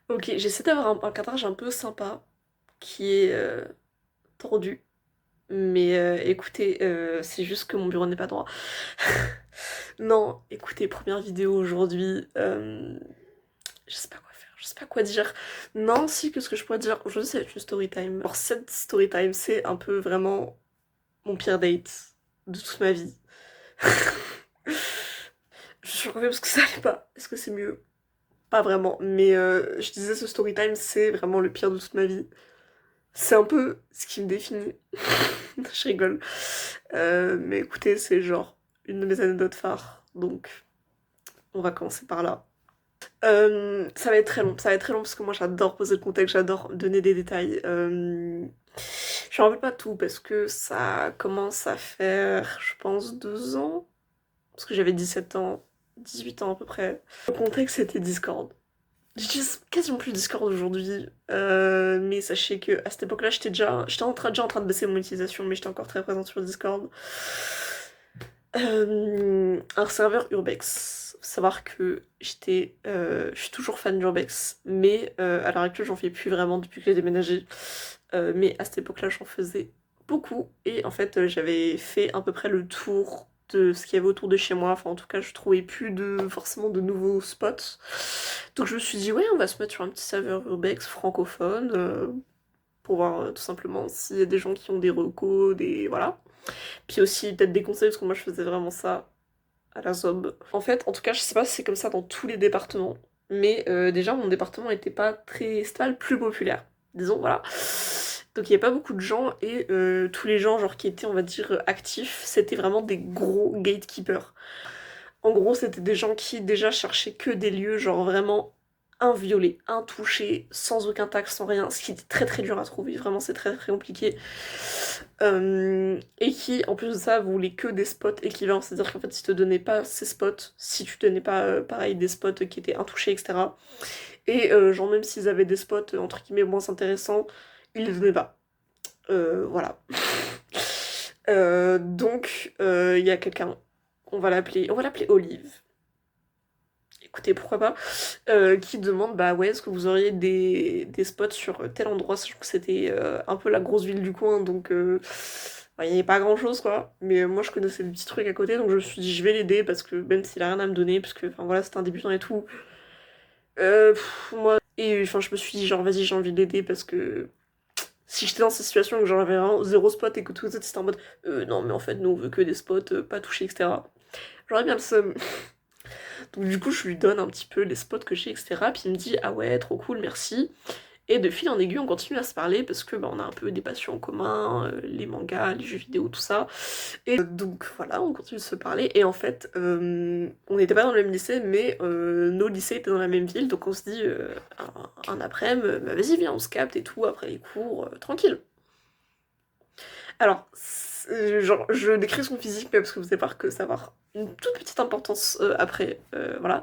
Ok, j'essaie d'avoir un cadrage un peu sympa, qui est tordu. Mais écoutez, c'est juste que mon bureau n'est pas droit. Non, écoutez, première vidéo aujourd'hui. Je sais pas quoi faire, je sais pas quoi dire. Non, si, que ce que je pourrais dire aujourd'hui, c'est une story time. Alors, cette story time, c'est un peu vraiment mon pire date de toute ma vie. Je suis choquée parce que ça allait pas. Est-ce que c'est mieux? Pas vraiment. Mais je disais, ce story time, c'est vraiment le pire de toute ma vie. C'est un peu ce qui me définit. Je rigole. Mais écoutez, c'est genre une de mes anecdotes phares. Donc, on va commencer par là. Ça va être très long. Ça va être très long parce que moi, j'adore poser le contexte, j'adore donner des détails. Je me rappelle pas tout parce que ça commence à faire, je pense, 2 ans. Parce que j'avais 17 ans, 18 ans à peu près. Le contexte, c'était Discord. J'utilise quasiment plus Discord aujourd'hui, mais sachez que à cette époque-là, j'étais déjà en train de baisser mon utilisation, mais j'étais encore très présente sur Discord. Un serveur Urbex. Faut savoir que je suis toujours fan d'Urbex, mais à l'heure actuelle, j'en fais plus vraiment depuis que j'ai déménagé. Mais à cette époque-là, j'en faisais beaucoup, et en fait, j'avais fait à peu près le tour de ce qu'il y avait autour de chez moi. Enfin, en tout cas, je trouvais plus forcément de nouveaux spots. Donc je me suis dit, ouais, on va se mettre sur un petit serveur Urbex francophone, pour voir tout simplement s'il y a des gens qui ont des recos, des... voilà. Puis aussi peut-être des conseils, parce que moi je faisais vraiment ça à la zob. En fait, en tout cas, je sais pas si c'est comme ça dans tous les départements, mais déjà mon département était pas très... C'était pas le plus populaire, disons, voilà. Donc il y avait pas beaucoup de gens, et tous les gens genre qui étaient, on va dire, actifs, c'était vraiment des gros gatekeepers. En gros, c'était des gens qui déjà cherchaient que des lieux genre vraiment inviolés, intouchés, sans aucun taxe, sans rien, ce qui est très très dur à trouver, vraiment c'est très très compliqué. Et qui, en plus de ça, voulaient que des spots équivalents, c'est-à-dire qu'en fait, ils te donnaient pas ces spots, si tu donnais pas, pareil, des spots qui étaient intouchés, etc. Et genre, même s'ils avaient des spots, entre guillemets, moins intéressants, ils les donnaient pas. Voilà. Donc, il y a quelqu'un, on va l'appeler Olive. Écoutez, pourquoi pas, qui demande, bah ouais, est-ce que vous auriez des spots sur tel endroit, sachant que c'était un peu la grosse ville du coin, donc bah, il n'y avait pas grand-chose, quoi. Mais moi, je connaissais le petit truc à côté, donc je me suis dit, je vais l'aider, parce que même s'il a rien à me donner, parce que, enfin voilà, c'était un débutant et tout, moi... Et enfin, je me suis dit, genre, vas-y, j'ai envie de l'aider, parce que si j'étais dans cette situation, que j'avais vraiment zéro spot, et que tout le monde était en mode, non, mais en fait, nous, on veut que des spots, pas touchés, etc. J'aurais bien le seum. Donc du coup, je lui donne un petit peu les spots que j'ai, etc. Puis il me dit, ah ouais, trop cool, merci. Et de fil en aiguille, on continue à se parler parce que bah, on a un peu des passions en commun, les mangas, les jeux vidéo, tout ça. Et donc voilà, on continue de se parler. Et en fait, on n'était pas dans le même lycée, mais nos lycées étaient dans la même ville. Donc on se dit, un après-midi, bah, vas-y, viens, on se capte et tout, après les cours, tranquille. Alors, genre, je décris son physique, mais parce que vous allez voir que ça va avoir une toute petite importance après, voilà.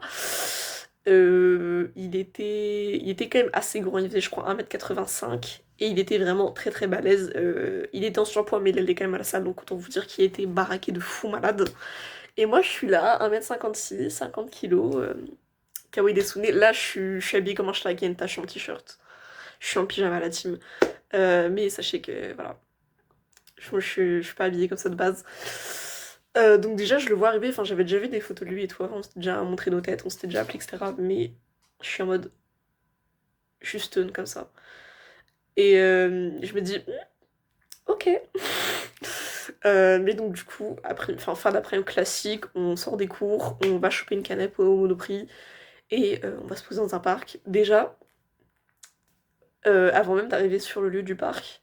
Il était quand même assez grand, il faisait je crois 1m85, et il était vraiment très très balèze. Il était en surpoids, mais il allait quand même à la salle, donc autant vous dire qu'il était baraqué de fou malade. Et moi je suis là, 1m56, 50 kilos, kawaii Desune. Là je suis habillée comme un schlag, il y a une tache sur mon t-shirt. Je suis en pyjama à la team. Mais sachez que voilà. Je suis pas habillée comme ça de base. Donc déjà, je le vois arriver, enfin j'avais déjà vu des photos de lui et tout, on s'était déjà montré nos têtes, on s'était déjà appelé, etc. Mais je suis en mode, je suis stun comme ça. Et je me dis, ok. Mais donc du coup, après, enfin, fin d'après-midi classique, on sort des cours, on va choper une canette au Monoprix, et on va se poser dans un parc. Déjà, avant même d'arriver sur le lieu du parc,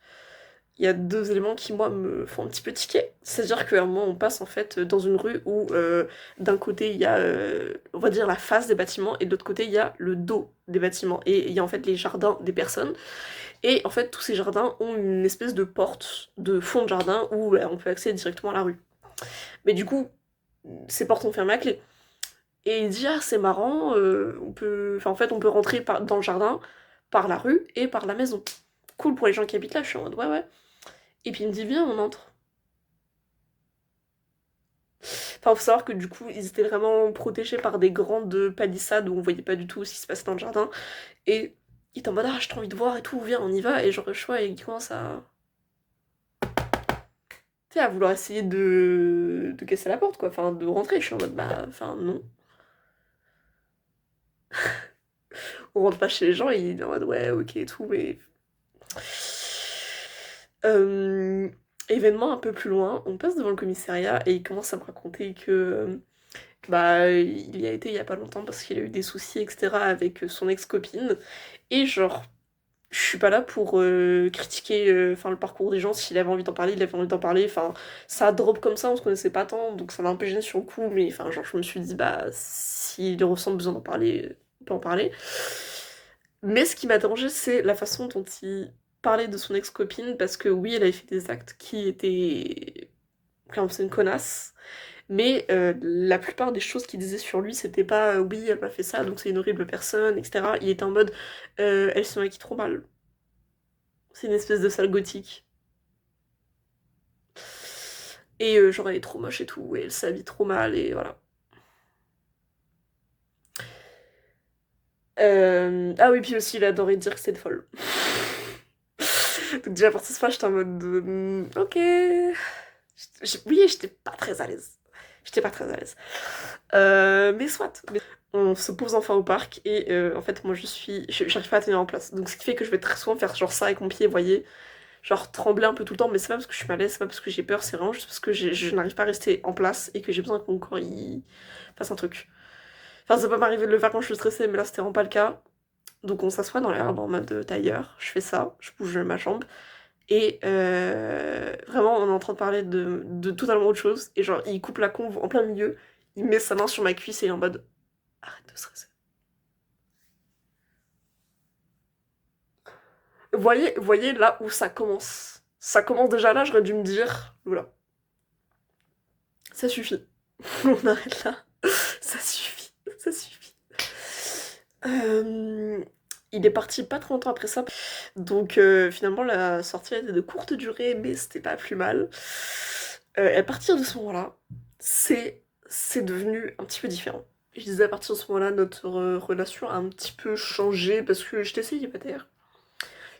il y a deux éléments qui, moi, me font un petit peu tiquer. C'est-à-dire qu'à un moment, on passe en fait dans une rue où d'un côté, il y a, on va dire, la face des bâtiments, et de l'autre côté, il y a le dos des bâtiments. Et il y a en fait les jardins des personnes. Et en fait, tous ces jardins ont une espèce de porte de fond de jardin où on peut accéder directement à la rue. Mais du coup, ces portes sont fermées à clé. Et il dit, ah, c'est marrant, enfin, en fait, on peut rentrer dans le jardin par la rue et par la maison. Cool pour les gens qui habitent là, je suis en mode, ouais, ouais. Et puis il me dit, viens, on entre. Enfin, faut savoir que du coup, ils étaient vraiment protégés par des grandes palissades où on voyait pas du tout ce qui se passait dans le jardin. Et il est en mode ah j'ai trop envie de voir et tout, viens on y va, et genre je vois et il commence à... Tu sais, à vouloir essayer de casser la porte quoi, enfin de rentrer, je suis en mode bah enfin non. On rentre pas chez les gens et il est en mode ouais ok et tout, mais... Euh, événement un peu plus loin, on passe devant le commissariat et il commence à me raconter que bah il y a été il y a pas longtemps parce qu'il a eu des soucis etc avec son ex-copine, et genre je suis pas là pour critiquer enfin le parcours des gens. S'il avait envie d'en parler, il avait envie d'en parler, enfin ça drop comme ça, on se connaissait pas tant donc ça m'a un peu gêné sur le coup, mais enfin genre je me suis dit bah s'il ressent besoin d'en parler, on peut en parler. Mais ce qui m'a dérangé, c'est la façon dont il parlait de son ex-copine, parce que oui, elle avait fait des actes qui étaient... Clairement, c'est une connasse. Mais la plupart des choses qu'il disait sur lui, c'était pas oui, elle m'a fait ça, donc c'est une horrible personne, etc. Il était en mode elle se maquille trop mal. C'est une espèce de sale gothique. Et genre, elle est trop moche et tout, et elle s'habille trop mal, et voilà. Ah oui, puis aussi, il adorait dire que c'était folle. Donc déjà, à partir de ce moment, j'étais en mode ok. Oui, j'étais pas très à l'aise. J'étais pas très à l'aise. Mais soit. On se pose enfin au parc et en fait moi j'arrive pas à tenir en place. Donc ce qui fait que je vais très souvent faire genre ça avec mon pied, vous voyez. Genre trembler un peu tout le temps, mais c'est pas parce que je suis mal à l'aise, c'est pas parce que j'ai peur, c'est vraiment juste parce que je n'arrive pas à rester en place et que j'ai besoin que mon corps il fasse un truc. Enfin ça peut m'arriver de le faire quand je suis stressée, mais là c'était vraiment pas le cas. Donc on s'assoit dans l'herbe en mode tailleur, je fais ça, je bouge ma jambe. Et vraiment, on est en train de parler de totalement autre chose. Et genre, il coupe la conve en plein milieu, il met sa main sur ma cuisse et il est en mode arrête de stresser. Voyez là où ça commence. Ça commence déjà là, j'aurais dû me dire, voilà, ça suffit. On arrête là. Ça suffit, ça suffit. Euh, il est parti pas trop longtemps après ça. Donc finalement, la sortie a été de courte durée, mais c'était pas plus mal. À partir de ce moment-là, c'est devenu un petit peu différent. Je disais à partir de ce moment-là, notre relation a un petit peu changé parce que j'étais célibataire.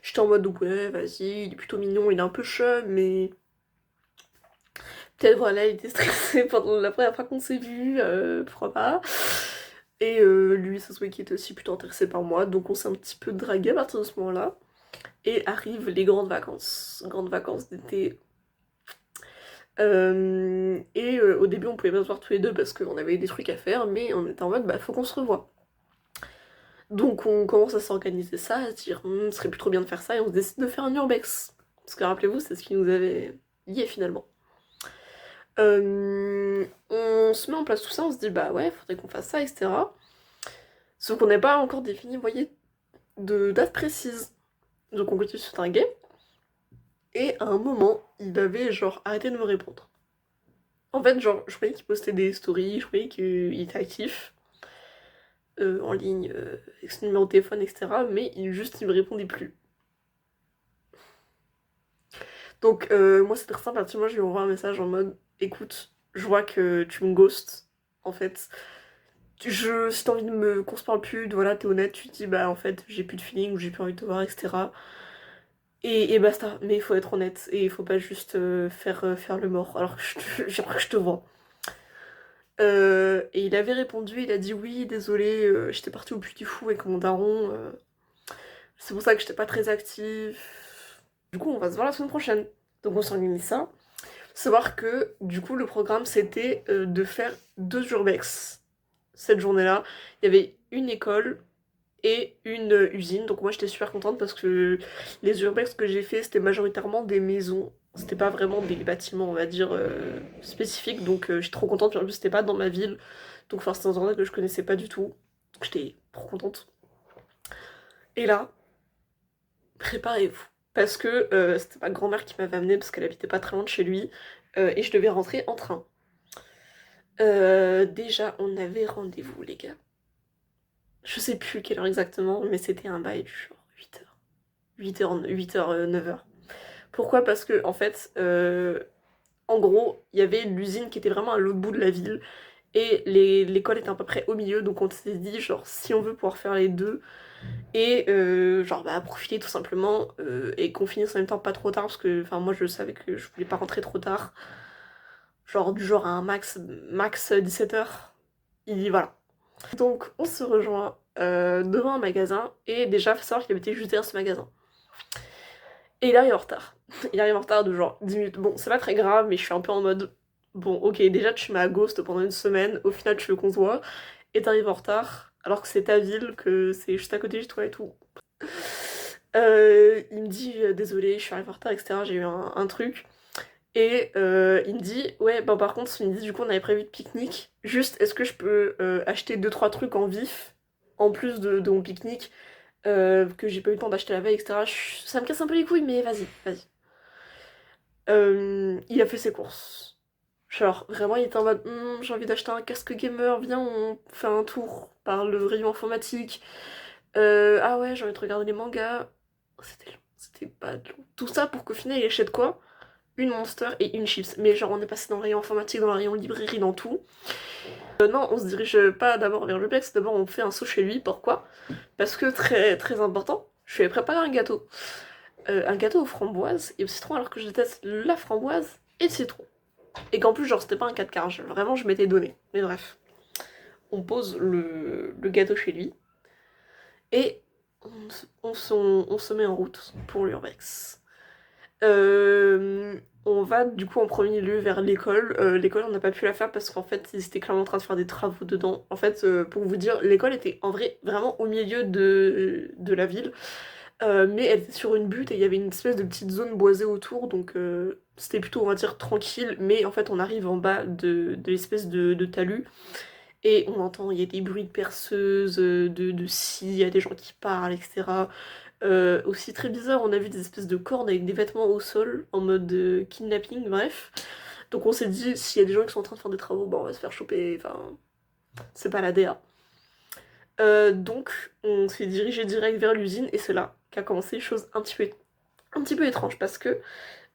J'étais en mode ouais, vas-y, il est plutôt mignon, il est un peu chum, mais peut-être voilà, il était stressé pendant la première fois qu'on s'est vu, pourquoi pas. Et lui, ça se voit qu'il était aussi plutôt intéressé par moi, donc on s'est un petit peu dragué à partir de ce moment-là. Et arrivent les grandes vacances d'été. Et au début, on pouvait pas se voir tous les deux parce qu'on avait des trucs à faire, mais on était en mode, bah, faut qu'on se revoie. Donc on commence à s'organiser ça, à se dire, ce serait plus trop bien de faire ça, et on se décide de faire un urbex. Parce que rappelez-vous, c'est ce qui nous avait liés finalement. On se met en place tout ça, on se dit, bah ouais, faudrait qu'on fasse ça, etc. Sauf qu'on n'a pas encore défini, vous voyez, de date précise. Donc on continue sur un game. Et à un moment, il avait genre arrêté de me répondre. En fait, genre, je voyais qu'il postait des stories, je voyais qu'il était actif en ligne avec son numéro de téléphone, etc. Mais il me répondait plus. Donc moi c'est très simple, à partir de moi je lui envoie un message en mode écoute, je vois que tu me ghostes en fait. Si t'as envie de me qu'on se parle plus, voilà, t'es honnête, tu te dis bah en fait j'ai plus de feeling ou j'ai plus envie de te voir, etc. Et basta, mais il faut être honnête et il faut pas juste faire le mort alors que j'aimerais que je te vois. Et il avait répondu, il a dit oui, désolé, j'étais partie au Puy du Fou avec mon daron, c'est pour ça que j'étais pas très active. Du coup, on va se voir la semaine prochaine. Donc on s'organise ça. Savoir que du coup, le programme c'était de faire 2 urbex cette journée-là. Il y avait une école et une usine. Donc moi j'étais super contente parce que les urbex que j'ai fait c'était majoritairement des maisons. C'était pas vraiment des bâtiments on va dire spécifiques. Donc j'étais trop contente. Puis en plus c'était pas dans ma ville. Donc enfin c'était un endroit que je connaissais pas du tout. Donc j'étais trop contente. Et là, préparez-vous. Parce que c'était ma grand-mère qui m'avait amenée parce qu'elle habitait pas très loin de chez lui. Et je devais rentrer en train. Déjà on avait rendez-vous les gars. Je sais plus quelle heure exactement, mais c'était un bail du genre 8h. 8h, 9h. Pourquoi? Parce que, en fait, en gros, il y avait l'usine qui était vraiment à l'autre bout de la ville. et l'école était à peu près au milieu, donc on s'est dit genre si on veut pouvoir faire les deux, et genre bah profiter tout simplement, et qu'on finisse en même temps pas trop tard, parce que enfin moi je savais que je voulais pas rentrer trop tard, genre du genre à un max 17h, voilà. Donc on se rejoint devant un magasin, et déjà faut savoir qu'il habitait juste derrière ce magasin. Et il arrive en retard. Il arrive en retard de genre 10 minutes. Bon, c'est pas très grave, mais je suis un peu en mode... Bon, ok, déjà tu m'as ghost pendant une semaine, au final tu veux qu'on se voit, et t'arrives en retard, alors que c'est ta ville, que c'est juste à côté de chez toi et tout. Il me dit désolé, je suis arrivée en retard, etc. J'ai eu un truc. Et il me dit, ouais, bah par contre, il me dit, du coup, on avait prévu de pique-nique. Juste, est-ce que je peux acheter deux trois trucs en vif, en plus de mon pique-nique, que j'ai pas eu le temps d'acheter la veille, etc. Ça me casse un peu les couilles, mais vas-y, vas-y. Il a fait ses courses. Genre, vraiment, il était en mode, j'ai envie d'acheter un casque gamer, viens, on fait un tour par le rayon informatique. Ah ouais, j'ai envie de regarder les mangas. C'était long, c'était pas long. Tout ça pour qu'au final, il achète quoi? Une Monster et une Chips. Mais genre, on est passé dans le rayon informatique, dans le rayon librairie, dans tout. Non, on se dirige pas d'abord vers le Plex, d'abord on fait un saut chez lui. Pourquoi? Parce que très très important, je lui ai préparé un gâteau. Un gâteau aux framboises et au citron, alors que je déteste la framboise et le citron. Et qu'en plus, genre, c'était pas un 4 quarts, vraiment, je m'étais donné. Mais bref, on pose le gâteau chez lui et on se met en route pour l'Urbex. On va du coup en premier lieu vers l'école. L'école, on n'a pas pu la faire parce qu'en fait, ils étaient clairement en train de faire des travaux dedans. En fait, pour vous dire, l'école était en vrai vraiment au milieu de la ville. Mais elle était sur une butte et il y avait une espèce de petite zone boisée autour, donc c'était plutôt, on va dire, tranquille. Mais en fait, on arrive en bas de l'espèce de talus et on entend, il y a des bruits de perceuses, de scie, il y a des gens qui parlent, etc. Aussi très bizarre, on a vu des espèces de cordes avec des vêtements au sol, en mode kidnapping, bref. Donc on s'est dit, s'il y a des gens qui sont en train de faire des travaux, bah on va se faire choper, enfin, c'est pas la DA. Donc on s'est dirigé direct vers l'usine et c'est là qu'a commencé les choses un petit peu étranges parce que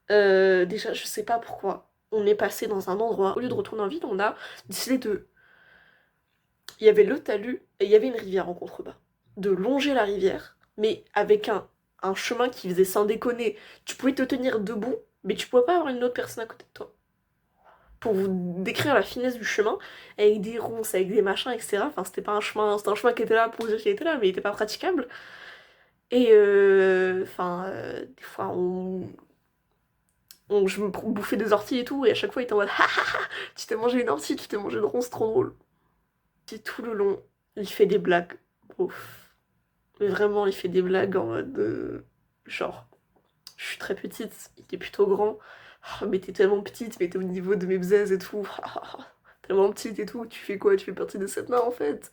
déjà je sais pas pourquoi on est passé dans un endroit, au lieu de retourner en ville, on a décidé de... Il y avait le talus et il y avait une rivière en contrebas. De longer la rivière, mais avec un chemin qui faisait sans déconner. Tu pouvais te tenir debout, mais tu pouvais pas avoir une autre personne à côté de toi. Pour vous décrire la finesse du chemin, avec des ronces, avec des machins, etc. Enfin, c'était pas un chemin, c'était un chemin qui était là pour dire qu'il était là, mais il était pas praticable. Et enfin, des fois, je me bouffais des orties et tout, et à chaque fois, il était en mode, ah ah ah, tu t'es mangé une ortie, tu t'es mangé une ronce, trop drôle. Et tout le long, il fait des blagues. Ouf. Mais vraiment, il fait des blagues en mode, genre, je suis très petite, il est plutôt grand. Ah, mais t'es tellement petite, mais t'es au niveau de mes bzaises et tout. Tellement petite et tout, tu fais quoi? Tu fais partie de cette main en fait.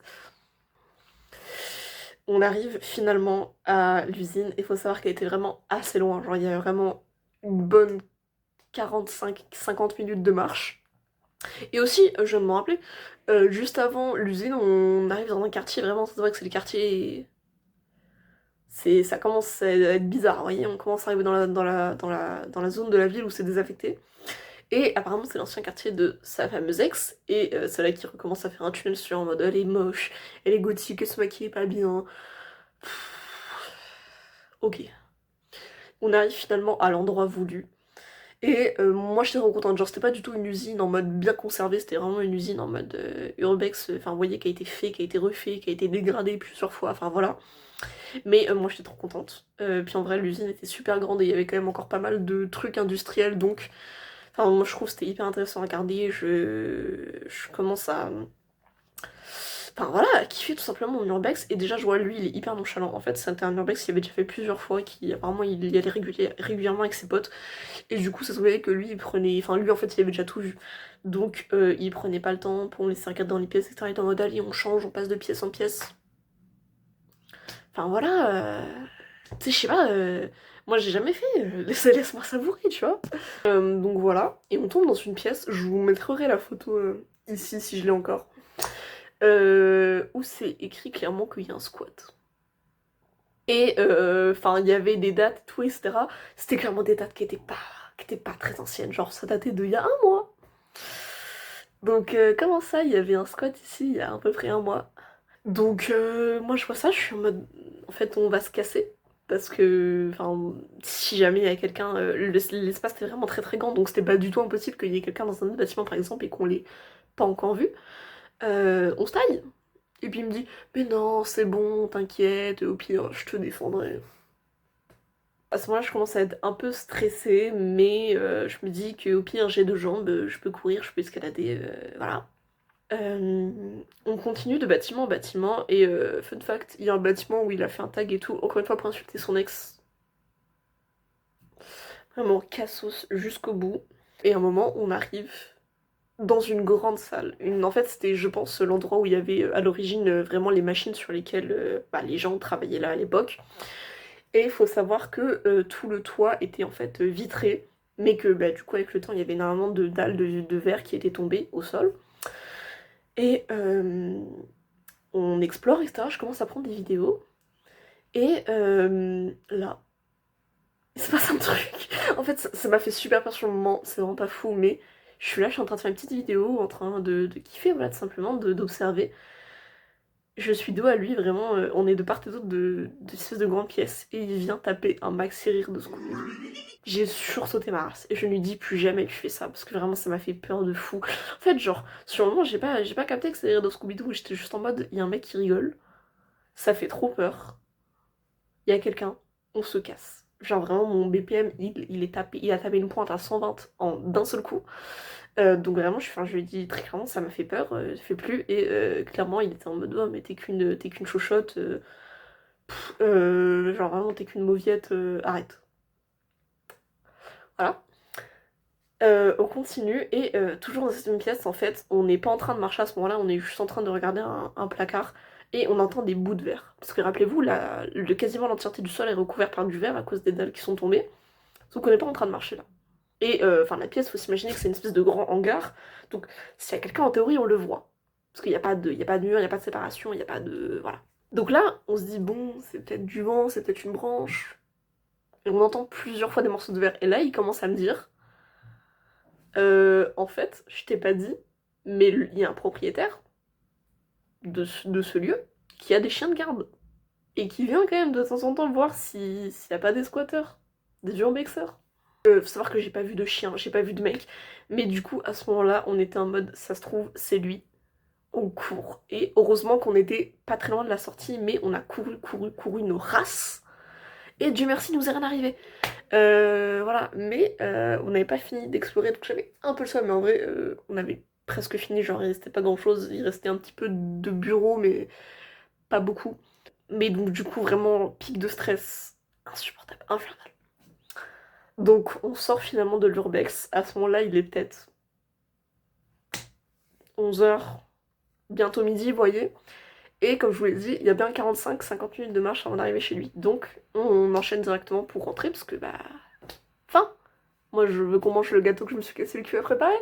On arrive finalement à l'usine, il faut savoir qu'elle était vraiment assez loin, genre il y a vraiment une bonne 45-50 minutes de marche. Et aussi, je viens de me rappeler, juste avant l'usine, on arrive dans un quartier, vraiment, c'est vrai que c'est le quartier... Ça commence à être bizarre, vous voyez, on commence à arriver dans la zone de la ville où c'est désaffecté. Et apparemment c'est l'ancien quartier de sa fameuse ex, et c'est là qu'il recommence à faire un tunnel sur en mode elle est moche, elle est gothique, elle se maquille pas bien. Ok. On arrive finalement à l'endroit voulu. Et moi j'étais trop contente, genre c'était pas du tout une usine en mode bien conservée, c'était vraiment une usine en mode urbex, enfin vous voyez qui a été fait, qui a été refait, qui a été dégradé plusieurs fois, enfin voilà. Mais moi j'étais trop contente. Puis en vrai l'usine était super grande et il y avait quand même encore pas mal de trucs industriels, donc enfin moi je trouve que c'était hyper intéressant à regarder, je commence à... Enfin voilà, à kiffer tout simplement mon urbex, et déjà je vois lui il est hyper nonchalant, en fait c'était un urbex qu'il avait déjà fait plusieurs fois, qui apparemment il y allait régulièrement avec ses potes, et du coup ça se voyait que lui il prenait, enfin lui en fait il avait déjà tout vu, donc il prenait pas le temps pour me laisser regarder dans les pièces, etc. Il était en mode allez on change, on passe de pièce en pièce. Enfin voilà, tu sais je sais pas, moi j'ai jamais fait, laisse-moi savourer tu vois. Donc voilà, et on tombe dans une pièce, je vous mettrai la photo ici si je l'ai encore. Où c'est écrit clairement qu'il y a un squat. Et enfin, il y avait des dates et tout, etc. C'était clairement des dates qui étaient pas très anciennes, genre ça datait d'il y a un mois. Donc comment ça, il y avait un squat ici il y a à peu près un mois. Donc moi je vois ça, je suis en mode en fait on va se casser parce que enfin si jamais il y a quelqu'un l'espace était vraiment très très grand donc c'était pas du tout impossible qu'il y ait quelqu'un dans un autre bâtiment par exemple et qu'on l'ait pas encore vu. On se taille. Et puis il me dit mais non c'est bon t'inquiète au pire je te défendrai. À ce moment-là je commence à être un peu stressée mais je me dis qu'au pire j'ai deux jambes, je peux courir, je peux escalader, voilà. On continue de bâtiment en bâtiment et fun fact, il y a un bâtiment où il a fait un tag et tout, encore une fois pour insulter son ex. Vraiment cassos jusqu'au bout. Et à un moment, on arrive dans une grande salle. En fait, c'était, je pense, l'endroit où il y avait à l'origine vraiment les machines sur lesquelles les gens travaillaient là à l'époque. Et il faut savoir que tout le toit était en fait vitré, mais que du coup avec le temps il y avait énormément de dalles de verre qui étaient tombées au sol. Et on explore, etc. Je commence à prendre des vidéos. Et là, il se passe un truc. En fait, ça m'a fait super peur sur le moment. C'est vraiment pas fou, mais je suis là, je suis en train de faire une petite vidéo, en train de kiffer, voilà, tout simplement, d'observer. Je suis dos à lui, vraiment, on est de part et d'autre de espèce de grande pièce. Et il vient taper un maxi rire de Scooby. J'ai sursauté ma race. Et je ne lui dis plus jamais tu fais ça, parce que vraiment, ça m'a fait peur de fou. En fait, genre, sur le moment, j'ai pas capté que c'était rire de Scooby-Doo. J'étais juste en mode, il y a un mec qui rigole. Ça fait trop peur. Il y a quelqu'un, on se casse. Genre vraiment mon BPM il a tapé une pointe à 120 en d'un seul coup. Donc vraiment je lui ai dit très clairement ça m'a fait peur, je fais plus et clairement il était en mode oh mais t'es qu'une chochotte, genre vraiment t'es qu'une mauviette, arrête. Voilà. On continue et toujours dans cette même pièce en fait on n'est pas en train de marcher à ce moment-là, on est juste en train de regarder un placard et on entend des bouts de verre. Parce que rappelez-vous, quasiment l'entièreté du sol est recouvert par du verre à cause des dalles qui sont tombées. Donc on n'est pas en train de marcher là. Et enfin la pièce, faut s'imaginer que c'est une espèce de grand hangar. Donc s'il y a quelqu'un en théorie, on le voit. Parce qu'il n'y a pas de, il y a pas de mur, il n'y a pas de séparation, il n'y a pas de. Voilà. Donc là, on se dit bon, c'est peut-être du vent, c'est peut-être une branche. Et on entend plusieurs fois des morceaux de verre. Et là, il commence à me dire en fait, je t'ai pas dit, mais il y a un propriétaire de ce lieu qui a des chiens de garde. Et qui vient quand même de temps en temps voir s'il n'y a pas des squatteurs, des urbexeurs. Faut savoir que j'ai pas vu de chien, j'ai pas vu de mec, mais du coup à ce moment-là on était en mode ça se trouve c'est lui, on court. Et heureusement qu'on était pas très loin de la sortie, mais on a couru nos races. Et Dieu merci il nous est rien arrivé. Voilà, mais on n'avait pas fini d'explorer, donc j'avais un peu le seum, mais en vrai on avait presque fini, genre il restait pas grand chose, il restait un petit peu de bureau mais pas beaucoup. Mais donc du coup vraiment pic de stress insupportable, infernal. Donc on sort finalement de l'urbex. À ce moment-là, il est peut-être 11 h, bientôt midi, vous voyez. Et comme je vous l'ai dit, il y a bien 45-50 minutes de marche avant d'arriver chez lui. Donc on enchaîne directement pour rentrer parce que Fin. Moi je veux qu'on mange le gâteau que je me suis cassé le cul à préparer.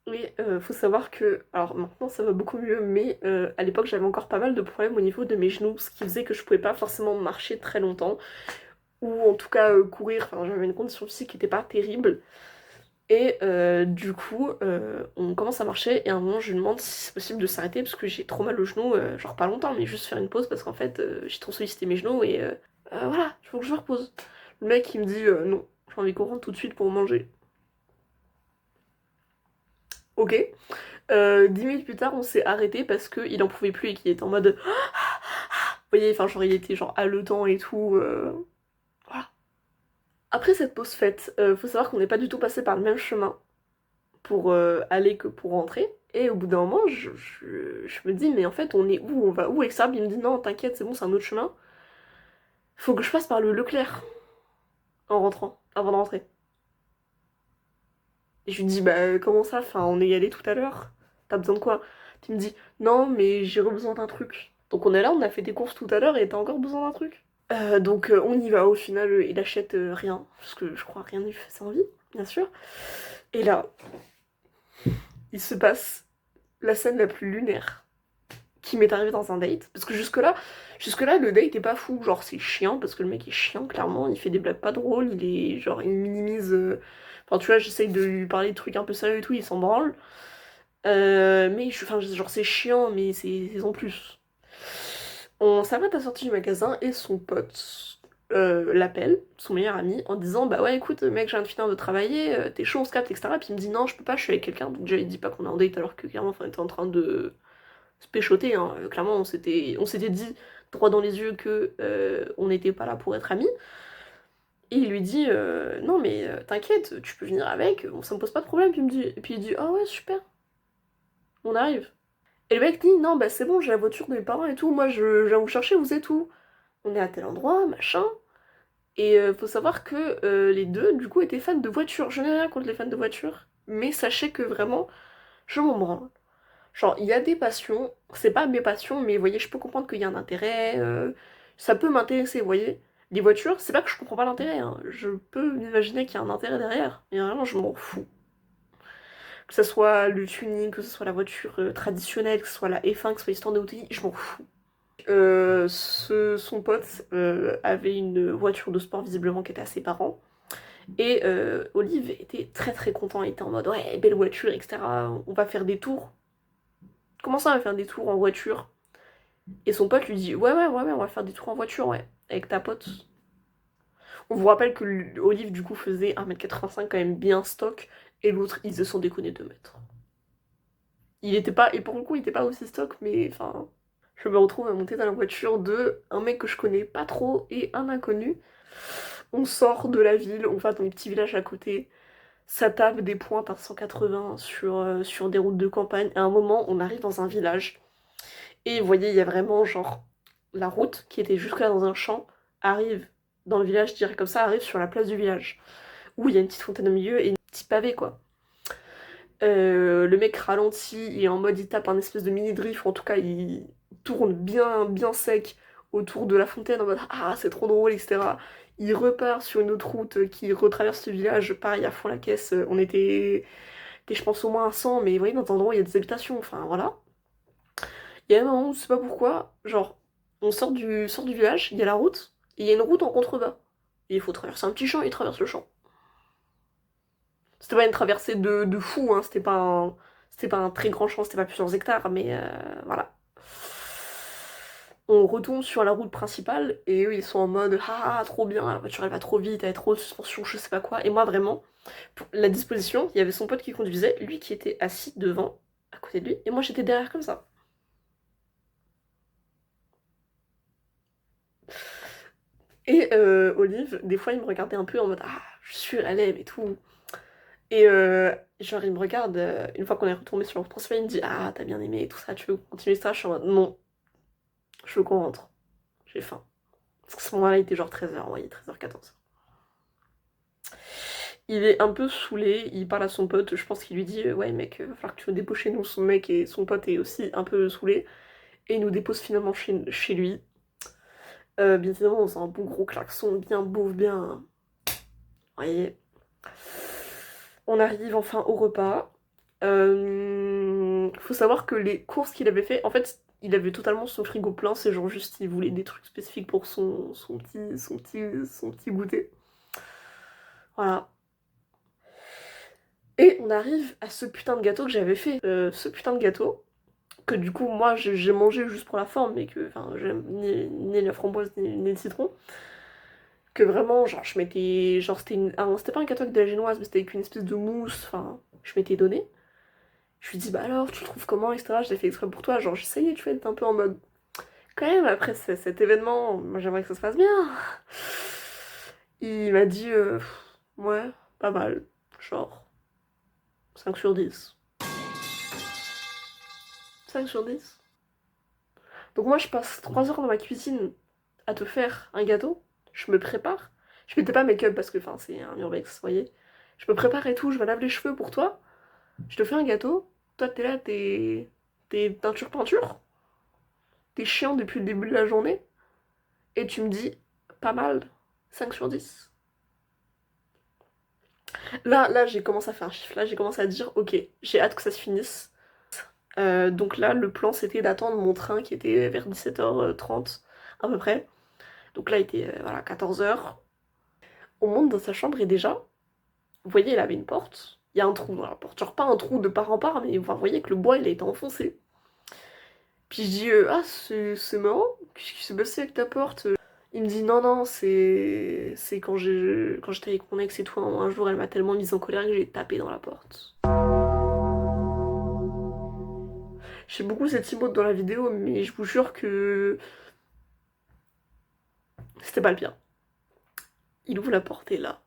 Oui, faut savoir que, alors maintenant ça va beaucoup mieux, mais à l'époque j'avais encore pas mal de problèmes au niveau de mes genoux, ce qui faisait que je pouvais pas forcément marcher très longtemps, ou en tout cas courir, enfin j'avais une condition physique qui était pas terrible. Et du coup, on commence à marcher et à un moment je lui demande si c'est possible de s'arrêter parce que j'ai trop mal au genou, genre pas longtemps, mais juste faire une pause parce qu'en fait j'ai trop sollicité mes genoux et voilà, il faut que je me repose. Le mec il me dit non, j'ai envie qu'on rentre tout de suite pour manger. Ok. 10 minutes plus tard, on s'est arrêté parce qu'il en pouvait plus et qu'il était en mode. Vous voyez, enfin, genre, il était genre haletant et tout. Voilà. Après cette pause faite, faut savoir qu'on n'est pas du tout passé par le même chemin pour aller que pour rentrer. Et au bout d'un moment, je me dis, mais en fait, on est où? On va où avec ça? Il me dit, non, t'inquiète, c'est bon, c'est un autre chemin. Faut que je passe par le Leclerc en rentrant, avant de rentrer. Et je lui dis, bah, comment ça? Enfin, on est y allé tout à l'heure. T'as besoin de quoi? Tu me dis, non, mais j'ai besoin d'un truc. Donc on est là, on a fait des courses tout à l'heure et t'as encore besoin d'un truc. Donc on y va, au final il achète rien, parce que je crois rien ne lui fait envie, bien sûr. Et là, il se passe la scène la plus lunaire qui m'est arrivée dans un date. Parce que jusque-là le date est pas fou, genre c'est chiant, parce que le mec est chiant, clairement, il fait des blagues pas drôles, il est genre, il minimise... Enfin, tu vois, j'essaye de lui parler de trucs un peu sérieux et tout, il s'en branle. Mais enfin, genre, c'est chiant, mais c'est en plus. On s'arrête à la sortie du magasin et son pote l'appelle, son meilleur ami, en disant bah ouais, écoute, mec, je viens de finir de travailler, t'es chaud, on se capte, etc. Puis il me dit non, je peux pas, je suis avec quelqu'un. Donc déjà, il dit pas qu'on est en date alors que clairement, enfin, on était en train de se péchoter, hein. Clairement, on s'était dit droit dans les yeux que on n'était pas là pour être amis. Et il lui dit non, mais t'inquiète, tu peux venir avec, bon, ça me pose pas de problème. Puis il dit ah ouais, super, on arrive. Et le mec dit non, bah c'est bon, j'ai la voiture de mes parents et tout, moi je viens vous chercher, vous êtes où? On est à tel endroit, machin. Et faut savoir que les deux, du coup, étaient fans de voitures. Je n'ai rien contre les fans de voitures, mais sachez que vraiment, je m'en branle. Genre, il y a des passions, c'est pas mes passions, mais vous voyez, je peux comprendre qu'il y a un intérêt, ça peut m'intéresser, vous voyez. Les voitures, c'est pas que je comprends pas l'intérêt, hein. Je peux m'imaginer qu'il y a un intérêt derrière, mais vraiment, je m'en fous. Que ce soit le tuning, que ce soit la voiture traditionnelle, que ce soit la F1, que ce soit l'histoire de Audi, je m'en fous. Son pote avait une voiture de sport visiblement qui était à ses parents. Et Olive était très très content, il était en mode ouais, belle voiture, etc. On va faire des tours. Comment ça, on va faire des tours en voiture? Et son pote lui dit ouais, on va faire des tours en voiture, ouais, avec ta pote. On vous rappelle que Olive du coup faisait 1m85 quand même bien stock, et l'autre il faisait sans déconner 2 mètres. Il était pas, et pour le coup il était pas aussi stock, mais enfin, je me retrouve à monter dans la voiture de un mec que je connais pas trop et un inconnu. On sort de la ville, on va dans les petits villages à côté. Ça tape des pointes à 180 sur des routes de campagne. À un moment, on arrive dans un village. Et vous voyez, il y a vraiment genre la route qui était jusque là dans un champ arrive dans le village, je dirais comme ça, arrive sur la place du village. Où il y a une petite fontaine au milieu et un petit pavé quoi. Le mec ralentit et en mode il tape un espèce de mini drift, ou en tout cas il tourne bien, bien sec autour de la fontaine en mode ah c'est trop drôle, etc. Il repart sur une autre route qui retraverse le village, pareil à fond la caisse, on était je pense au moins à 100, mais vous voyez dans un endroit où il y a des habitations, enfin voilà. Il y a un moment, je sais pas pourquoi, genre on sort du village, il y a la route, et il y a une route en contrebas. Et il faut traverser un petit champ, et il traverse le champ. C'était pas une traversée de fou, hein. C'était pas un très grand champ, c'était pas plusieurs hectares, mais voilà. On retourne sur la route principale et eux ils sont en mode ah trop bien, la voiture elle va trop vite, elle est trop de suspension, je sais pas quoi. Et moi vraiment, pour la disposition, il y avait son pote qui conduisait, lui qui était assis devant, à côté de lui, et moi j'étais derrière comme ça. Et Olive, des fois il me regardait un peu en mode ah je suis sûre elle aime et tout. Et genre, il me regarde, une fois qu'on est retourné sur le transfert, il me dit ah, t'as bien aimé et tout ça, tu veux continuer ça? Je suis en mode non, je veux qu'on rentre, j'ai faim. Parce qu'à ce moment-là, il était genre 13h, ouais, 13h, 14h. Il est un peu saoulé, il parle à son pote, je pense qu'il lui dit ouais, mec, va falloir que tu me déposes chez nous. Son mec et son pote est aussi un peu saoulé. Et il nous dépose finalement chez lui. Bien évidemment, dans un bon gros klaxon, bien beauf, bien. Vous voyez. On arrive enfin au repas. Faut savoir que les courses qu'il avait fait, en fait, il avait totalement son frigo plein, c'est genre juste il voulait des trucs spécifiques pour son petit goûter. Voilà. Et on arrive à ce putain de gâteau que j'avais fait. Ce putain de gâteau, que du coup moi j'ai mangé juste pour la forme, mais que enfin j'aime ni la framboise ni le citron. Que vraiment, genre je m'étais. Genre c'était pas un gâteau avec de la génoise, mais c'était avec une espèce de mousse, enfin, je m'étais donné. Je lui dis, bah alors, tu le trouves comment, etc. Je l'ai fait exprès pour toi. Genre, j'essayais, tu vois, d'être un peu en mode. Quand même, après cet événement, moi j'aimerais que ça se passe bien. Il m'a dit, ouais, pas mal. Genre, 5/10. 5/10. Donc moi, je passe 3 heures dans ma cuisine à te faire un gâteau. Je me prépare. Je mettais pas make-up parce que, enfin, c'est un urbex, vous voyez. Je me prépare et tout, je me lave les cheveux pour toi. Je te fais un gâteau. Toi, t'es là, t'es peinture. T'es chiant depuis le début de la journée. Et tu me dis, pas mal, 5/10. Là, j'ai commencé à faire un chiffre. Là, j'ai commencé à dire, ok, j'ai hâte que ça se finisse. Donc là, le plan, c'était d'attendre mon train qui était vers 17h30, à peu près. Donc là, il était, voilà, 14h. On monte dans sa chambre et déjà, vous voyez, il avait une porte, il y a un trou dans la porte. Genre pas un trou de part en part, mais enfin, vous voyez que le bois, il a été enfoncé. Puis je dis, ah, c'est marrant, qu'est-ce qui s'est passé avec ta porte? Il me dit, non, non, c'est quand j'étais avec mon ex et tout, un jour, elle m'a tellement mise en colère que j'ai tapé dans la porte. J'ai beaucoup cette emote dans la vidéo, mais je vous jure que c'était pas le pire. Il ouvre la porte et là.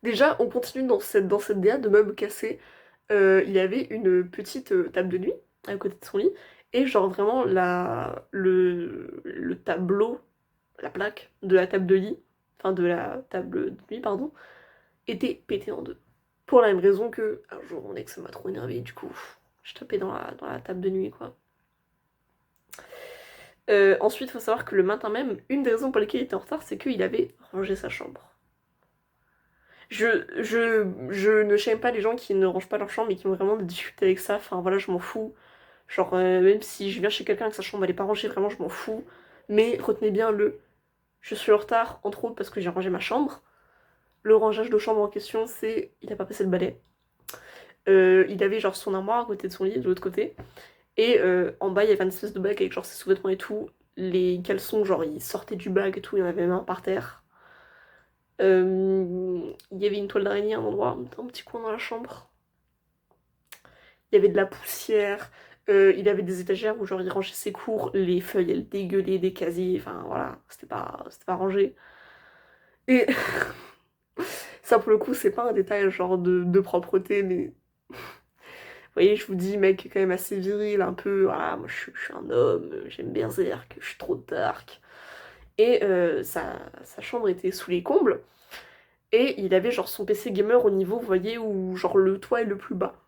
Déjà, on continue dans cette DA de meubles cassés. Il y avait une petite table de nuit à côté de son lit. Et genre vraiment le tableau, la plaque de la table de lit, enfin de la table de nuit, pardon, était pété en deux. Pour la même raison que un jour mon ex m'a trop énervé, du coup, je tapais dans la table de nuit, quoi. Ensuite, il faut savoir que le matin même, une des raisons pour lesquelles il était en retard, c'est qu'il avait rangé sa chambre. Je ne shame pas les gens qui ne rangent pas leur chambre et qui ont vraiment des difficultés avec ça. Enfin voilà, je m'en fous. Genre, même si je viens chez quelqu'un et que sa chambre elle est pas rangée, vraiment je m'en fous. Mais retenez bien je suis en retard, entre autres parce que j'ai rangé ma chambre. Le rangeage de chambre en question, c'est il a pas passé le balai. Il avait genre son armoire à côté de son lit, de l'autre côté. Et en bas, il y avait une espèce de bac avec genre ses sous-vêtements et tout. Les caleçons, genre ils sortaient du bac et tout, il y en avait même un par terre. Il y avait une toile d'araignée à un endroit, un petit coin dans la chambre. Il y avait de la poussière. Il avait des étagères où genre il rangeait ses cours, les feuilles elles dégueulaient, des casiers, enfin voilà, c'était pas rangé. Et ça pour le coup c'est pas un détail genre de propreté, mais vous voyez, je vous dis mec quand même assez viril, un peu, voilà, moi je suis un homme, j'aime bien Zerk, je suis trop dark. Et sa chambre était sous les combles. Et il avait genre son PC gamer au niveau, vous voyez, où genre le toit est le plus bas.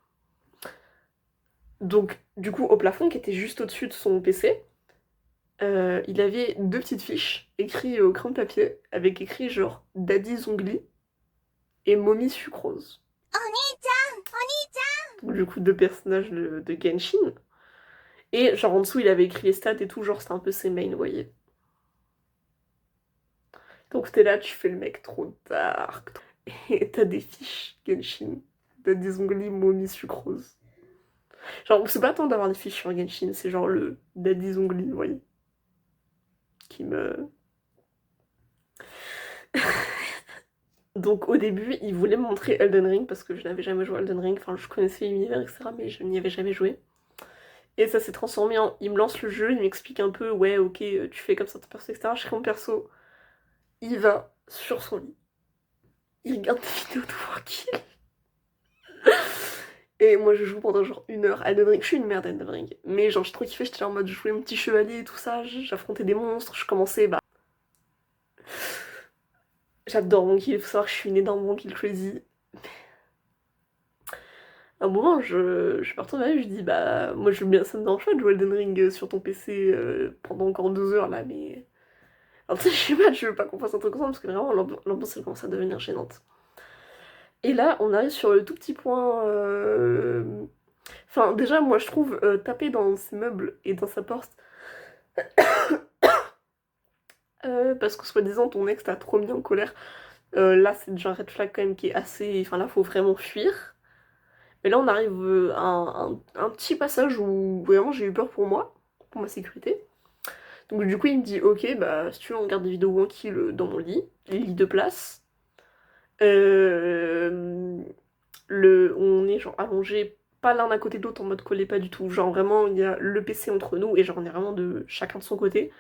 Donc du coup au plafond qui était juste au-dessus de son PC, il avait deux petites fiches écrites au crayon de papier avec écrit genre Daddy Zongli et Mommy Sucrose. Donc du coup deux personnages de Genshin. Et genre en dessous il avait écrit les stats et tout, genre c'était un peu ses mains, vous voyez. Donc t'es là, tu fais le mec trop dark. Et t'as des fiches Genshin. Daddy Zongli, Mommy Sucrose. Genre, c'est pas tant d'avoir des fiches sur Genshin, c'est genre le Daddy Zongli, vous voyez, qui me... Donc au début, il voulait me montrer Elden Ring, parce que je n'avais jamais joué à Elden Ring, enfin je connaissais l'univers, etc., mais je n'y avais jamais joué. Et ça s'est transformé en... Il me lance le jeu, il m'explique un peu, ouais, ok, tu fais comme ça ton perso, etc. Je crée mon perso, il va sur son lit, il regarde des vidéos de tranquille. Et moi je joue pendant genre 1 heure à Elden Ring, je suis une merde à Elden Ring. Mais genre j'ai trop kiffé, j'étais en mode je jouais mon petit chevalier et tout ça, j'affrontais des monstres, je commençais, bah... J'adore Monkey Hill, il faut savoir que je suis une énorme Monkey Hill crazy. À un moment, je pars retourner et je dis, bah, moi je veux bien, ça me dérange pas de jouer Elden Ring sur ton PC pendant encore 2 heures là, mais. Alors, tu sais, je sais pas, je veux pas qu'on fasse un truc ensemble parce que vraiment l'ambiance elle commence à devenir gênante. Et là, on arrive sur le tout petit point. Enfin, déjà, moi je trouve taper dans ses meubles et dans sa porte. Parce que soi-disant ton ex t'a trop mis en colère. Là, c'est déjà un red flag quand même qui est assez. Enfin, là, faut vraiment fuir. Mais là, on arrive à un petit passage où vraiment j'ai eu peur pour moi, pour ma sécurité. Donc, du coup, il me dit, ok, bah, si tu veux, on regarde des vidéos tranquilles dans mon lit, les lits de place. Euh, on est genre allongé, pas l'un à côté de l'autre en mode collé, pas du tout. Genre, vraiment, il y a le PC entre nous et genre, on est vraiment de chacun de son côté.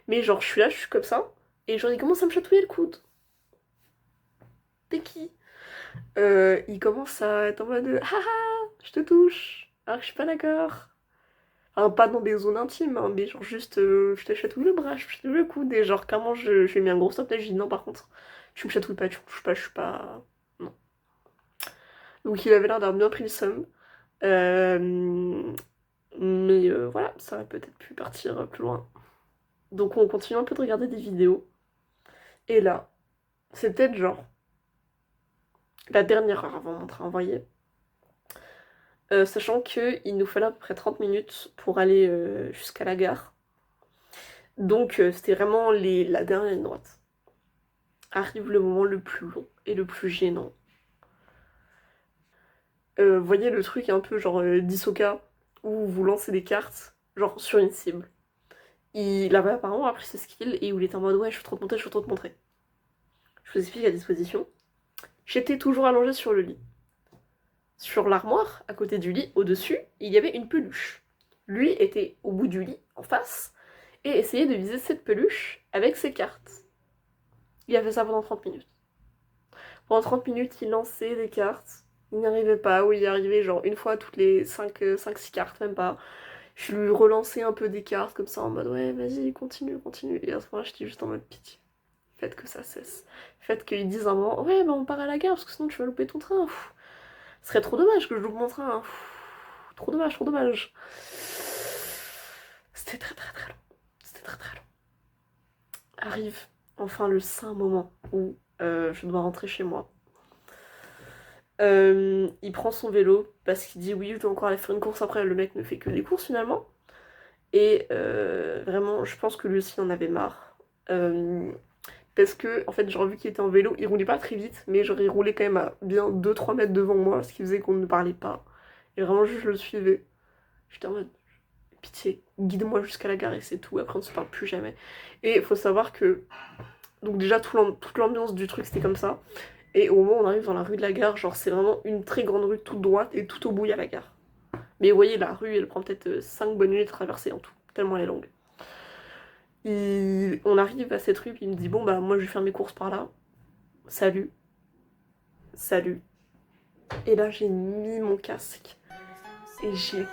Mais genre, je suis là, je suis comme ça. Et genre, il commence à me chatouiller le coude. T'es qui? Il commence à être en mode, haha, je te touche. Alors que je suis pas d'accord. Enfin, pas dans des zones intimes, hein, mais genre juste, je te chatouille le bras, je te chatouille le coude, et genre clairement, je lui ai mis un gros stop là, je dis non, par contre, tu me chatouilles pas, tu me touches pas, je suis pas... Non. Donc il avait l'air d'avoir bien pris le somme. Mais voilà, ça aurait peut-être pu partir plus loin. Donc on continue un peu de regarder des vidéos. Et là, c'est peut-être genre la dernière heure avant mon train envoyé. Sachant qu'il nous fallait à peu près 30 minutes pour aller jusqu'à la gare. Donc c'était vraiment la dernière ligne droite. Arrive le moment le plus long et le plus gênant. Vous voyez le truc un peu genre d'Hisoka, où vous lancez des cartes, genre sur une cible. Il avait apparemment appris ce skill et où il était en mode ouais, je veux trop te montrer, je veux trop te montrer. Je vous explique la disposition. J'étais toujours allongée sur le lit. Sur l'armoire, à côté du lit, au-dessus, il y avait une peluche. Lui était au bout du lit, en face, et essayait de viser cette peluche avec ses cartes. Il a fait ça pendant 30 minutes. Pendant 30 minutes, il lançait des cartes. Il n'y arrivait pas, ou il y arrivait genre une fois toutes les 5-6 cartes, même pas. Je lui relançais un peu des cartes comme ça en mode ouais, vas-y, continue, continue. Et à ce moment-là, j'étais juste en mode pitié. Faites que ça cesse. Faites qu'ils disent un moment ouais, bah on part à la gare parce que sinon tu vas louper ton train. Pff, ce serait trop dommage que je loupe mon train. Pff, trop dommage, trop dommage. C'était très très très long. C'était très très long. Arrive enfin le saint moment où je dois rentrer chez moi. Il prend son vélo parce qu'il dit oui, je dois encore aller faire une course. Après, le mec ne fait que des courses finalement. Et vraiment, je pense que lui aussi en avait marre. Parce que, en fait, genre, vu qu'il était en vélo, il roulait pas très vite, mais genre, il roulait quand même à bien 2-3 mètres devant moi, ce qui faisait qu'on ne parlait pas. Et vraiment, juste, je le suivais. J'étais en mode, pitié, guide-moi jusqu'à la gare et c'est tout, après on se parle plus jamais. Et il faut savoir que, donc déjà, toute l'ambiance du truc, c'était comme ça. Et au moment où on arrive dans la rue de la gare, genre, c'est vraiment une très grande rue toute droite, et tout au bout, il y a la gare. Mais vous voyez, la rue, elle prend peut-être 5 bonnes minutes à traverser en tout, tellement elle est longue. On arrive à cette rue, puis il me dit bon bah moi je vais faire mes courses par là. Salut, salut. Et là j'ai mis mon casque et j'ai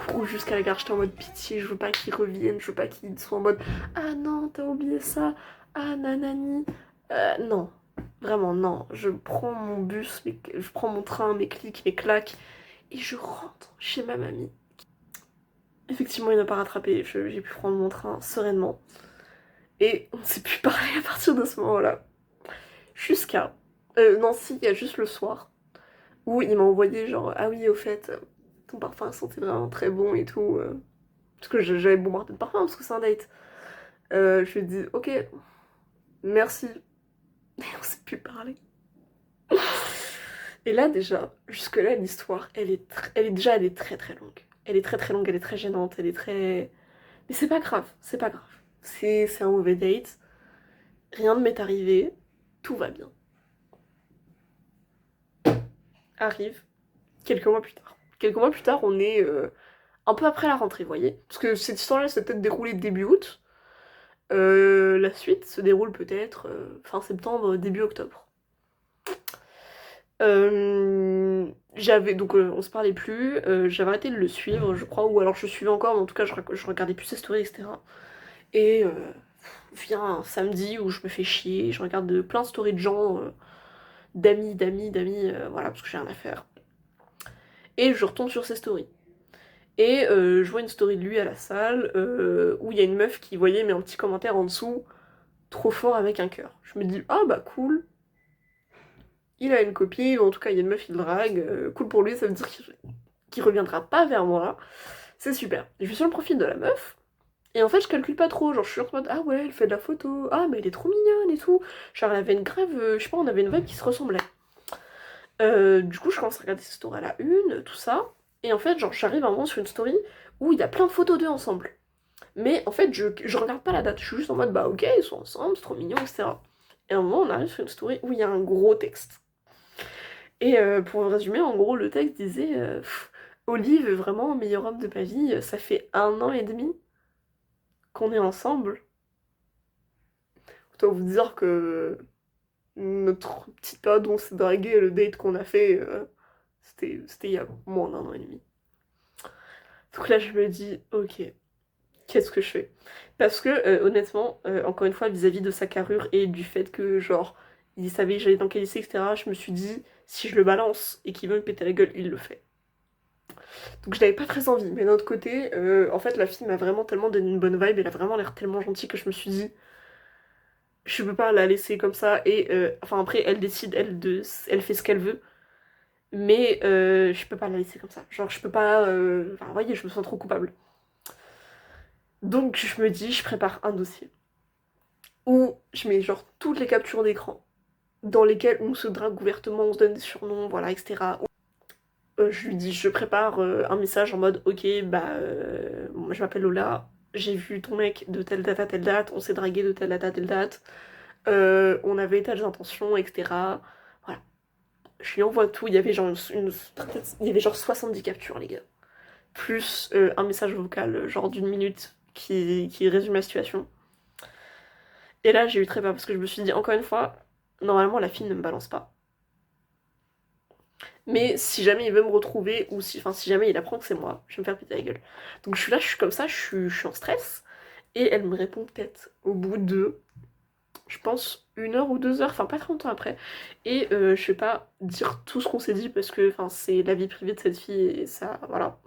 couru jusqu'à la gare. J'étais en mode pitié, je veux pas qu'il revienne, je veux pas qu'il soit en mode ah non t'as oublié ça, ah nanani. Non, vraiment non. Je prends mon bus, je prends mon train, mes clics, mes claques et je rentre chez ma mamie. Effectivement il n'a pas rattrapé, j'ai pu prendre mon train sereinement. Et on ne s'est plus parlé à partir de ce moment-là. Jusqu'à... non, si, il y a juste le soir, où il m'a envoyé genre, ah oui, au fait, ton parfum sentait vraiment très bon et tout. Parce que j'avais bombardé de parfum, parce que c'est un date. Je lui ai dit, ok, merci. Et on s'est plus parlé. Et là, déjà, jusque-là, l'histoire, elle est très très longue. Elle est très très longue, elle est très gênante, elle est très... Mais c'est pas grave, c'est pas grave. C'est un mauvais date, rien ne m'est arrivé, tout va bien. Arrive quelques mois plus tard. Quelques mois plus tard, on est un peu après la rentrée, vous voyez. Parce que cette histoire-là s'est peut-être déroulée début août. La suite se déroule peut-être fin septembre, début octobre. J'avais donc on se parlait plus, j'avais arrêté de le suivre, je crois, ou alors je suivais encore, mais en tout cas je regardais plus ses stories, etc. Et vient un samedi où je me fais chier, je regarde plein de stories de gens, d'amis, voilà, parce que j'ai rien à faire. Et je retombe sur ses stories. Et je vois une story de lui à la salle où il y a une meuf qui voyait met un petit commentaire en dessous, trop fort avec un cœur. Je me dis, ah bah cool, il a une copine, ou en tout cas il y a une meuf, il drague, cool pour lui, ça veut dire qu'il reviendra pas vers moi, c'est super. Je vais sur le profil de la meuf, et en fait je calcule pas trop, genre je suis en mode, ah ouais, elle fait de la photo, ah mais elle est trop mignonne et tout. Genre elle avait une grave, je sais pas, on avait une vibe qui se ressemblait. Du coup je commence à regarder ses stories à la une, tout ça, et en fait genre j'arrive à un moment sur une story où il y a plein de photos d'eux ensemble. Mais en fait, je regarde pas la date, je suis juste en mode bah ok, ils sont ensemble, c'est trop mignon, etc. Et à un moment, on arrive sur une story où il y a un gros texte. Et pour résumer, en gros, le texte disait Olive, vraiment, meilleur homme de ma vie, ça fait 1 an et demi qu'on est ensemble. Autant vous dire que notre petite période où on s'est dragué, le date qu'on a fait, c'était il y a moins d'1 an et demi. Donc là, je me dis, ok, qu'est-ce que je fais? Parce que honnêtement, encore une fois, vis-à-vis de sa carrure et du fait que genre il savait que j'allais dans quel lycée, etc., je me suis dit, si je le balance et qu'il veut me péter la gueule, il le fait. Donc je n'avais pas très envie, mais d'un autre côté, en fait la fille m'a vraiment tellement donné une bonne vibe, elle a vraiment l'air tellement gentille que je me suis dit, je peux pas la laisser comme ça, et enfin après elle décide, elle fait ce qu'elle veut, mais je peux pas la laisser comme ça. Genre je peux pas, enfin vous voyez, je me sens trop coupable. Donc je me dis, je prépare un dossier où je mets genre toutes les captures d'écran dans lesquelles on se drague ouvertement, on se donne des surnoms, voilà, etc. Je lui dis, je prépare un message en mode, ok, bah, moi, je m'appelle Lola, j'ai vu ton mec de telle date à telle date, on s'est dragué de telle date à telle date, on avait telles intentions, etc. Voilà. Je lui envoie tout, il y avait genre il y avait genre 70 captures, les gars. Plus un message vocal, genre d'une minute, qui résume la situation. Et là, j'ai eu très peur, parce que je me suis dit, encore une fois, normalement, la fille ne me balance pas. Mais si jamais il veut me retrouver, ou si, enfin, si jamais il apprend que c'est moi, je vais me faire péter la gueule. Donc je suis là, je suis comme ça, je suis en stress. Et elle me répond peut-être au bout de, je pense, 1 heure ou 2 heures, enfin pas très longtemps après. Et je vais pas dire tout ce qu'on s'est dit parce que enfin, c'est la vie privée de cette fille et ça, voilà.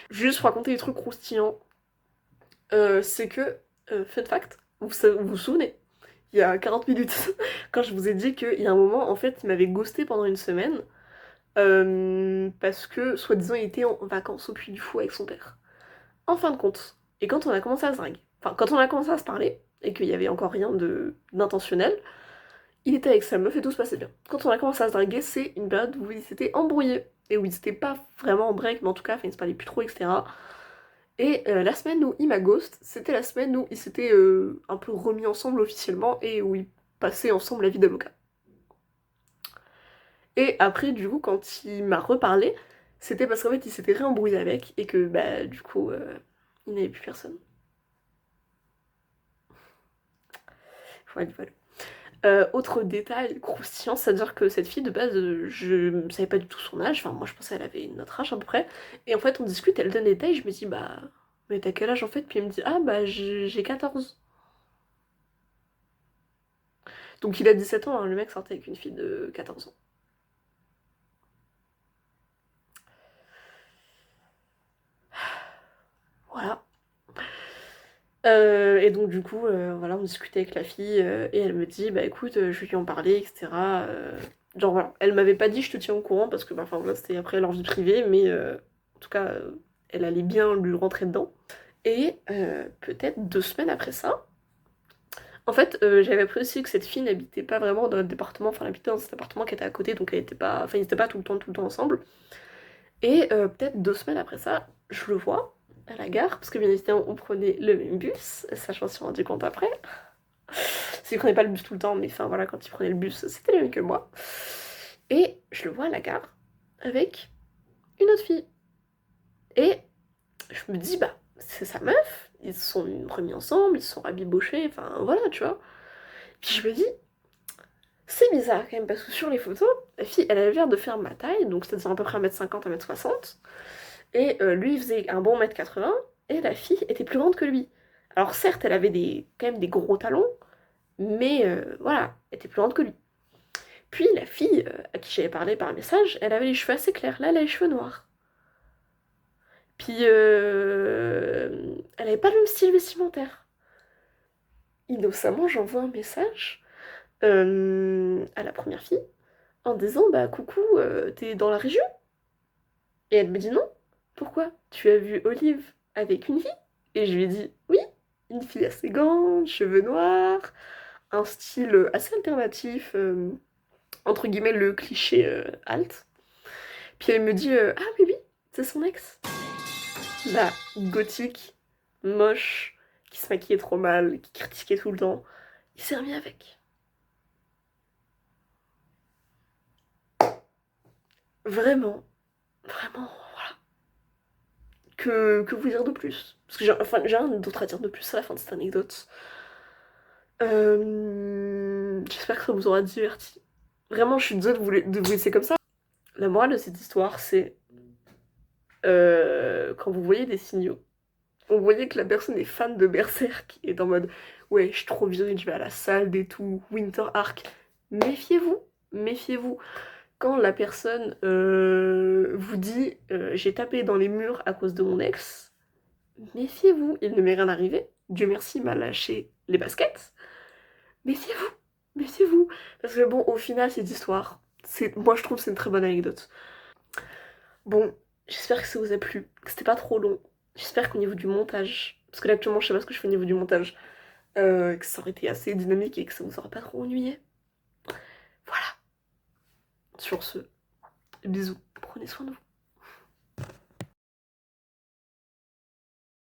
Juste raconter des trucs croustillants. C'est que, fun fact, vous vous souvenez, il y a 40 minutes, quand je vous ai dit qu'il y a un moment, en fait, il m'avait ghosté pendant une semaine. Parce que, soi-disant, il était en vacances au Puy du Fou avec son père. En fin de compte, et quand on a commencé à se draguer, enfin, quand on a commencé à se parler, et qu'il y avait encore rien d'intentionnel, il était avec sa meuf et tout se passait bien. Quand on a commencé à se draguer, c'est une période où ils s'étaient embrouillés, et où ils étaient pas vraiment en break, mais en tout cas, enfin, ils se parlaient plus trop, etc. Et la semaine où il m'a ghost, c'était la semaine où ils s'étaient un peu remis ensemble officiellement, et où ils passaient ensemble la vie d'avocat. Et après, du coup, quand il m'a reparlé, c'était parce qu'en fait, il s'était réembrouillé avec et que, bah, du coup, il n'avait plus personne. Voilà, voilà. Autre détail croustillant, c'est-à-dire que cette fille, de base, je ne savais pas du tout son âge. Enfin, moi, je pensais qu'elle avait notre âge à peu près. Et en fait, on discute, elle donne des détails, je me dis, bah, mais t'as quel âge en fait? Puis elle me dit, ah, bah, j'ai 14. Donc il a 17 ans, hein, le mec sortait avec une fille de 14 ans. Voilà. Et donc du coup, voilà, on discutait avec la fille et elle me dit, bah écoute, je vais lui en parler, etc. Genre voilà, elle m'avait pas dit je te tiens au courant parce que bah, enfin voilà, c'était après leur vie privée, mais en tout cas, elle allait bien lui rentrer dedans. Et peut-être 2 semaines après ça, en fait, j'avais appris aussi que cette fille n'habitait pas vraiment dans notre département, enfin elle habitait dans cet appartement qui était à côté, donc elle était pas, enfin ils étaient pas tout le temps ensemble. Et peut-être 2 semaines après ça, je le vois à la gare, parce que bien évidemment on prenait le même bus, ça je m'en suis rendu compte après. S'il prenait pas le bus tout le temps, mais enfin voilà, quand il prenait le bus, c'était le même que moi. Et je le vois à la gare avec une autre fille. Et je me dis, bah, c'est sa meuf, ils se sont remis ensemble, ils se sont rabibochés, enfin voilà, tu vois. Puis je me dis, c'est bizarre quand même, parce que sur les photos, la fille, elle avait l'air de faire ma taille, donc c'est-à-dire à peu près 1m50, 1m60. Et lui, il faisait un bon 1m80, et la fille était plus grande que lui. Alors certes, elle avait quand même des gros talons, mais voilà, elle était plus grande que lui. Puis la fille à qui j'avais parlé par message, elle avait les cheveux assez clairs. Là, elle a les cheveux noirs. Puis elle avait pas le même style vestimentaire. Innocemment, j'envoie un message à la première fille en disant bah coucou, t'es dans la région? Et elle me dit non. Pourquoi? Tu as vu Olive avec une fille? Et je lui ai dit oui, une fille assez grande, cheveux noirs, un style assez alternatif, entre guillemets le cliché alt. Puis elle me dit ah oui, oui, c'est son ex. La gothique, moche, qui se maquillait trop mal, qui critiquait tout le temps. Il s'est remis avec. Vraiment, vraiment, voilà. Que vous dire de plus? Parce que j'ai rien d'autre à dire de plus à la fin de cette anecdote. J'espère que ça vous aura diverti. Vraiment, je suis désolée de vous laisser comme ça. La morale de cette histoire, c'est quand vous voyez des signaux, vous voyez que la personne est fan de Berserk et est en mode ouais, je suis trop viril, je vais à la salle et tout, Winter Arc. Méfiez-vous, méfiez-vous. Quand la personne vous dit j'ai tapé dans les murs à cause de mon ex, méfiez-vous, il ne m'est rien arrivé. Dieu merci, il m'a lâché les baskets. Méfiez-vous, méfiez-vous. Parce que bon, au final, cette histoire, moi je trouve que c'est une très bonne anecdote. Bon, j'espère que ça vous a plu, que c'était pas trop long. J'espère qu'au niveau du montage, parce que là actuellement je sais pas ce que je fais au niveau du montage, que ça aurait été assez dynamique et que ça vous aurait pas trop ennuyé. Voilà. Sur ce, bisous, prenez soin de vous.